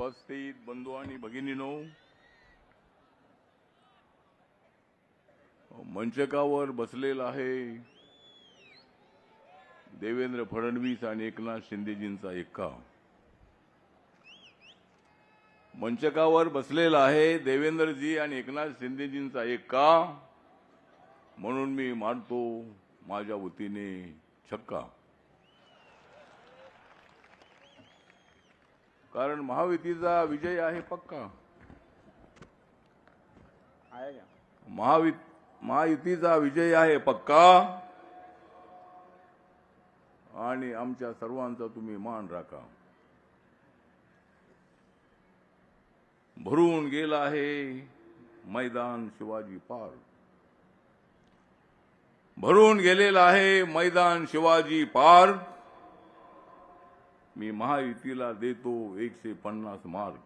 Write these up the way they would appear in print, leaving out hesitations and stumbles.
उपस्थित बंधू आणि भगिनींनो, मंचकावर बसलेला आहे देवेंद्र फडणवीस आणि एकनाथ शिंदेजींचा एक्का। मंचकावर बसलेला आहे देवेंद्रजी आणि एकनाथ शिंदेजींचा एक्का, म्हणून मी मानतो माझ्या वतीने छक्का। कारण महायुतीचा विजय आहे पक्का। महायुतीचा विजय आहे पक्का आणि आमच्या सर्वांचा तुम्ही मान राखा। भरून गेला आहे मैदान शिवाजी पार्क, भरून गेलेला आहे मैदान शिवाजी पार्क। मी महायुतीला देतो 150 मार्क।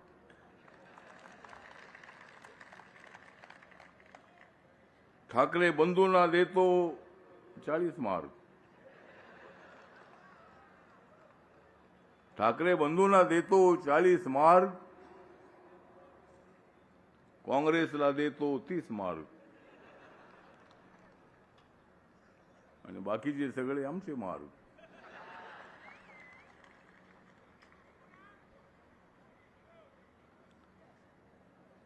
ठाकरे बंधूंना देतो 40 मार्क। ठाकरे बंधूंना देतो 40 मार्क। काँग्रेसला देतो 30 मार्क आणि बाकीचे सगळे आमचे मार्क।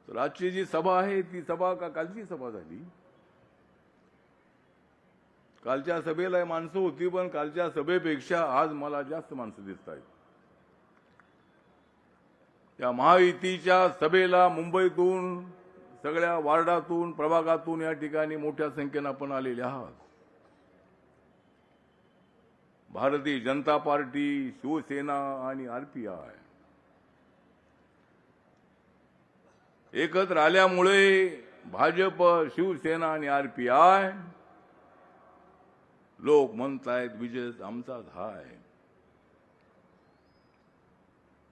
तर आजची जी सभा आहे ती सभा का कालची सभा झाली? कालच्या सभेला माणसं होती, पण कालच्या सभेपेक्षा आज मला जास्त माणसं दिसत आहेत। या महायुतीच्या सभेला मुंबईतून, सगळ्या वार्डातून, प्रभागातून या ठिकाणी मोठ्या संख्येने आपण आलेले आहात। भारतीय जनता पार्टी, शिवसेना आणि आरपीआय एकत्र आल्यामुळे भाजप, शिवसेना आणि आरपीआय लोक म्हणतायत विजय आमचाच आहे।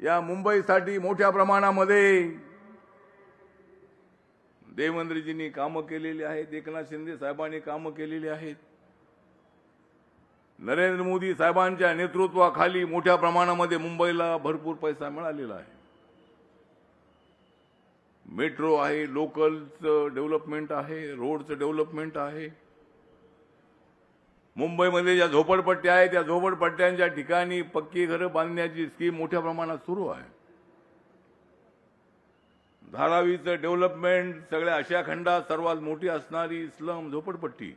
या मुंबईसाठी मोठ्या प्रमाणामध्ये देवेंद्रजींनी कामं केलेली आहेत, एकनाथ शिंदे साहेबांनी कामं केलेली आहेत। नरेंद्र मोदी साहेबांच्या नेतृत्वाखाली मोठ्या प्रमाणामध्ये मुंबईला भरपूर पैसा मिळालेला आहे। मेट्रो आहे, लोकलचं डेव्हलपमेंट आहे, रोडचं डेव्हलपमेंट आहे। मुंबईमध्ये ज्या झोपडपट्ट्या आहेत त्या झोपडपट्ट्यांच्या ठिकाणी पक्की घरं बांधण्याची स्कीम मोठ्या प्रमाणात सुरू आहे। धारावीचं डेव्हलपमेंट, सगळ्या आशिया खंडात सर्वात मोठी असणारी स्लम झोपडपट्टी,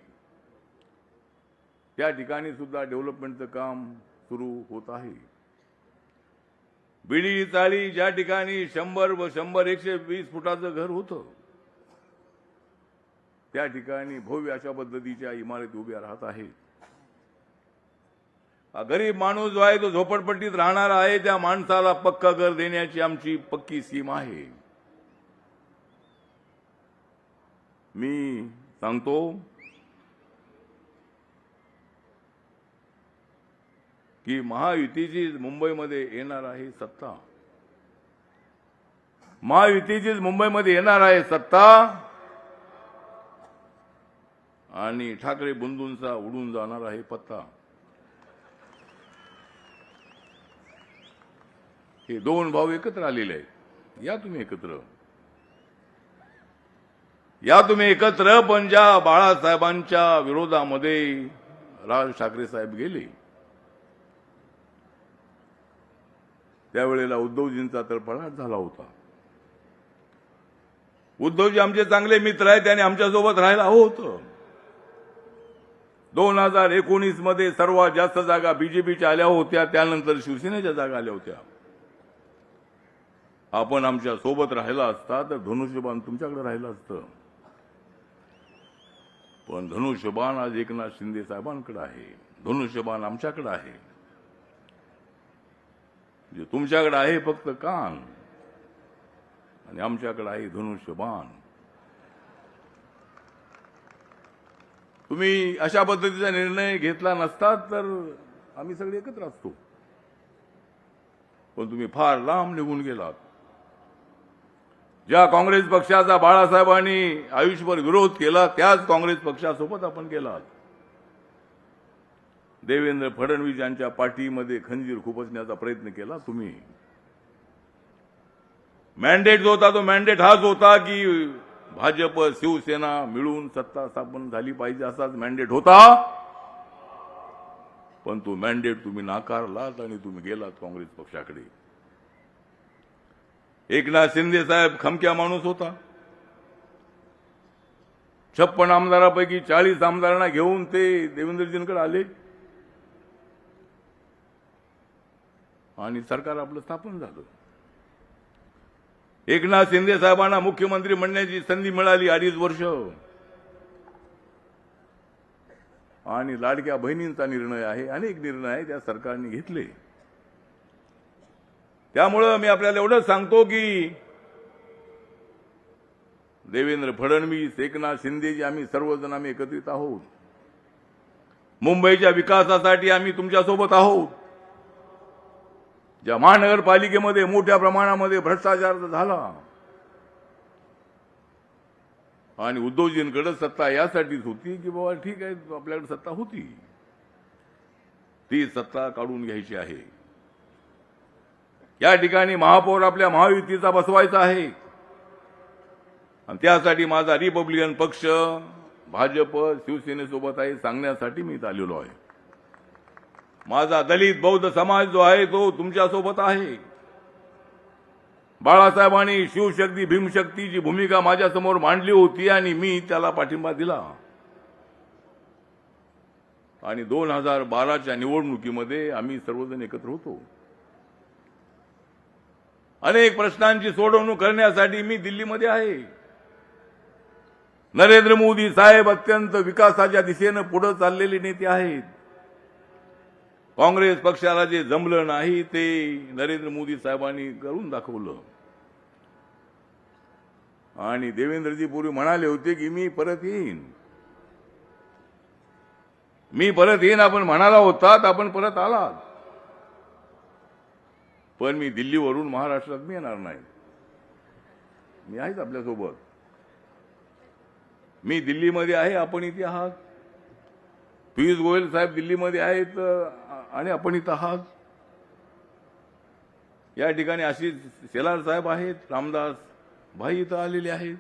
त्या ठिकाणी सुद्धा डेव्हलपमेंटचं काम सुरू होत आहे। बिडी चाळी ज्या ठिकाणी 100-120 फुटाचं घर होतं, त्या ठिकाणी भव्य अशा पद्धतीच्या इमारती उभ्या राहत आहेत। गरीब माणूस जो आहे तो झोपडपट्टीत राहणार आहे, त्या माणसाला पक्का घर देण्याची आमची पक्की स्कीम आहे। मी सांगतो की महायुतीची मुंबईमध्ये येणार आहे सत्ता। महायुतीचीच मुंबईमध्ये येणार आहे सत्ता आणि ठाकरे बंधूंचा उडून जाणार आहे पत्ता। हे दोन भाऊ एकत्र आलेले आहेत। या तुम्ही एकत्र, या तुम्ही एकत्र। पण ज्या बाळासाहेबांच्या विरोधामध्ये राज ठाकरे साहेब गेले, त्यावेळेला उद्धवजींचा तर पळाट झाला होता। उद्धवजी आमचे चांगले मित्र आहेत, त्याने आमच्यासोबत राहायला हवं होतं। 2019 मध्ये सर्वात जास्त जागा बीजेपीच्या आल्या होत्या, त्यानंतर शिवसेनेच्या जागा आल्या होत्या। आपण आमच्या सोबत राहिला असता तर धनुष्यबाण तुमच्याकडे राहिलं असतं, पण धनुष्यबाण आज एकनाथ शिंदे साहेबांकडे आहे, धनुष्यबाण आमच्याकडे आहे। जे तुमच्याकडे आहे फक्त कान आणि आमच्याकडे आहे धनुष्यबाण। तुम्ही अशा पद्धतीचा निर्णय घेतला नसता तर आम्ही सगळे एकत्र असतो, पण तुम्ही फार लांब निघून गेलात। ज्या काँग्रेस पक्षाचा बाळासाहेबांनी आयुष्यभर विरोध केला, त्याच काँग्रेस पक्षासोबत आपण गेलात। देवेंद्र फडणवीस यांच्या पाठीमध्ये खंजीर खुपसण्याचा प्रयत्न केला तुम्ही। मॅन्डेट जो होता तो मॅन्डेट हाच होता की भाजप शिवसेना मिळून सत्ता स्थापन झाली पाहिजे असाच मॅन्डेट होता. पण तो मॅन्डेट तुम्ही नाकारलात आणि तुम्ही गेलात काँग्रेस पक्षाकडे. एकनाथ शिंदे साहेब खमक्या माणूस होता. 56 आमदारापैकी 40 आमदारांना घेऊन ते देवेंद्रजींकडे आले आणि सरकार आपलं स्थापन झालं. एकनाथ शिंदे साहेबांना मुख्यमंत्री म्हणण्याची संधी मिळाली 2.5 वर्ष. आणि लाडक्या बहिणींचा निर्णय आहे, अनेक निर्णय आहे त्या सरकारने घेतले. त्यामुळे मी आपल्याला एवढंच सांगतो की देवेंद्र फडणवीस, एकनाथ शिंदेजी आम्ही सर्वजण आम्ही एकत्रित आहोत. मुंबईच्या विकासासाठी आम्ही तुमच्यासोबत आहोत. ज्या महानगरपालिकेमध्ये मोठ्या प्रमाणामध्ये भ्रष्टाचार झाला आणि उद्धवजींकडे सत्ता यासाठीच होती की बाबा ठीक आहे आपल्याकडे सत्ता होती, ती सत्ता काढून घ्यायची आहे. या ठिकाणी महापौर आपल्या महायुतीचा बसवायचा आहे आणि त्यासाठी माझा रिपब्लिकन पक्ष भाजप शिवसेनेसोबत आहे सांगण्यासाठी मी इथं आलेलो आहे. माझा दलित बौद्ध समाज जो आहे तो तुमच्यासोबत आहे. बाळासाहेबांनी शिवशक्ती भीमशक्तीची भूमिका माझ्यासमोर मांडली होती आणि मी त्याला पाठिंबा दिला. आणि 2012च्या निवडणुकीमध्ये आम्ही सर्वजण एकत्र होतो. अनेक प्रश्नांची सोडवणूक करण्यासाठी मी दिल्लीमध्ये आहे. नरेंद्र मोदी साहेब अत्यंत विकासाच्या दिशेने पुढे चाललेले नेते आहेत. काँग्रेस पक्षाला जे जमलं नाही ते नरेंद्र मोदी साहेबांनी करून दाखवलं. आणि देवेंद्रजी पूर्वी म्हणाले होते की मी परत येईन, मी परत येईन आपण म्हणाला होतात, आपण परत आलात. पण मी दिल्लीवरून महाराष्ट्रात मी येणार नाही. मी आहेच आपल्यासोबत. मी दिल्लीमध्ये आहे, आपण इथे आहात. पियुष गोयल साहेब दिल्लीमध्ये आहेत आणि आपण इथं आहात. या ठिकाणी आशिष शेलार साहेब आहेत, रामदास भाई इथं आलेले आहेत.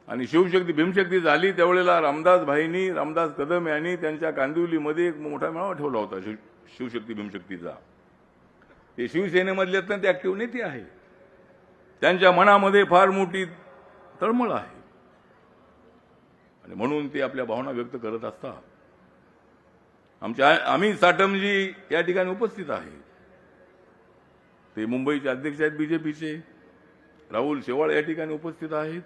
आणि शिवशक्ती भीमशक्ती झाली त्यावेळेला रामदास भाईंनी, रामदास कदम यांनी त्यांच्या कांदिवलीमध्ये एक मोठा मेळावा ठेवला होता शिवशक्ती भीमशक्तीचा. ते शिवसेनेमधले अत्यंत ऍक्टिव्ह नेते आहे. त्यांच्या मनामध्ये फार मोठी तळमळ आहे आणि म्हणून ते आपल्या भावना व्यक्त करत असतात. आम्ही साटमजी या ठिकाणी उपस्थित आहे. ते मुंबईचे अध्यक्ष आहेत बीजेपीचे. राहुल शेवाळ या ठिकाणी उपस्थित आहेत.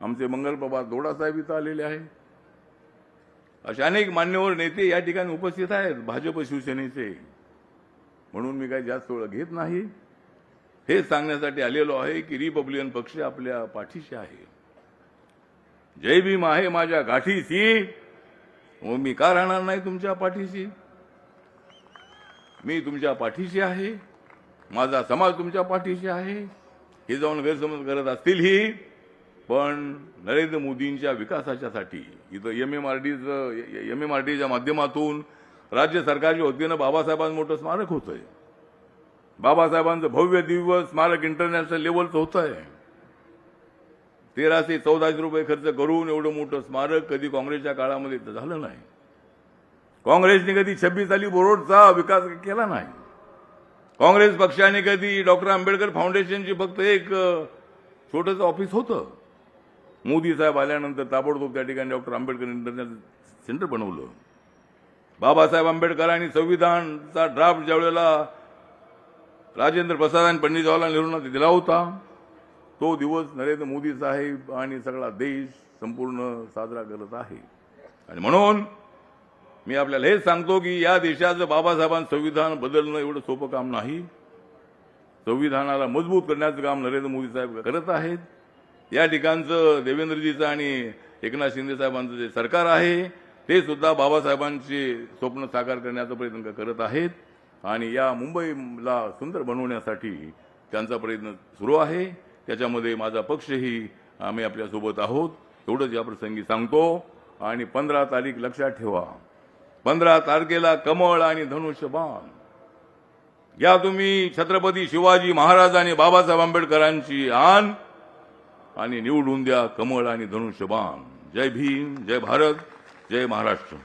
आमचे मंगलप्रभात दोडा साहेब इथं आलेले आहेत. असे अनेक मान्यवर नेते या ठिकाणी उपस्थित आहेत भाजप शिवसेनेचे. म्हणून मी काही जास्त वेळ घेत नाही. हे सांगण्यासाठी आलेलो आहे की रिपब्लिकन पक्ष आपल्या पाठीशी आहे. जय भीम आहे माझ्या गाठीशी. व मी का राहणार नाही तुमच्या पाठीशी. मी तुमच्या पाठीशी आहे. माझा समाज तुमच्या पाठीशी आहे. हे जाऊन गैरसमज करत असतील ही, पण नरेंद्र मोदींच्या विकासाच्यासाठी इथं एमएमआरडीच्या माध्यमातून राज्य सरकारच्या वतीनं बाबासाहेबांचं मोठं स्मारक होतंय. बाबासाहेबांचं भव्य दिव्य स्मारक इंटरनॅशनल लेवलचं होतंय. 1314 रुपये खर्च करून एवढं मोठं स्मारक कधी काँग्रेसच्या काळामध्ये झालं नाही. काँग्रेसने कधी 26 अली रोडचा विकास केला नाही. काँग्रेस पक्षाने कधी डॉक्टर आंबेडकर फाउंडेशनची फक्त एक छोटंसं ऑफिस होतं. मोदी साहेब आल्यानंतर ताबडतोब त्या ठिकाणी डॉक्टर आंबेडकर इंटरनॅशनल सेंटर बनवलं. बाबासाहेब आंबेडकरांनी संविधानचा ड्राफ्ट ज्यावेळेला राजेंद्र प्रसाद आणि पंडित जवाहरलाल नेहरूंना दिला होता, तो दिवस नरेंद्र मोदी साहेब आणि सगळा देश संपूर्ण साजरा करत आहे. आणि म्हणून मी आपल्याला हेच सांगतो की या देशाचं बाबासाहेबांचं संविधान बदलणं एवढं सोपं काम नाही. संविधानाला मजबूत करण्याचं काम नरेंद्र मोदी साहेब करत आहेत. या ठिकाणचं देवेंद्रजीचं आणि एकनाथ शिंदे साहेबांचं जे सरकार आहे ते सुद्धा बाबासाहेबांचे स्वप्न साकार करण्याचा प्रयत्न करत आहेत. आणि या मुंबईला सुंदर बनवण्यासाठी त्यांचा प्रयत्न सुरू आहे. त्याच्यामध्ये माझा पक्षही आम्ही आपल्यासोबत आहोत एवढंच या प्रसंगी सांगतो. आणि 15 तारीख लक्षात ठेवा. 15 तारखेला कमळ आणि धनुष्यबाण या तुम्ही छत्रपती शिवाजी महाराज आणि बाबासाहेब आंबेडकरांची आण आणि निवडून द्या कमळ आणि धनुष्यबाण. जय भीम, जय भारत, जय महाराष्ट्र.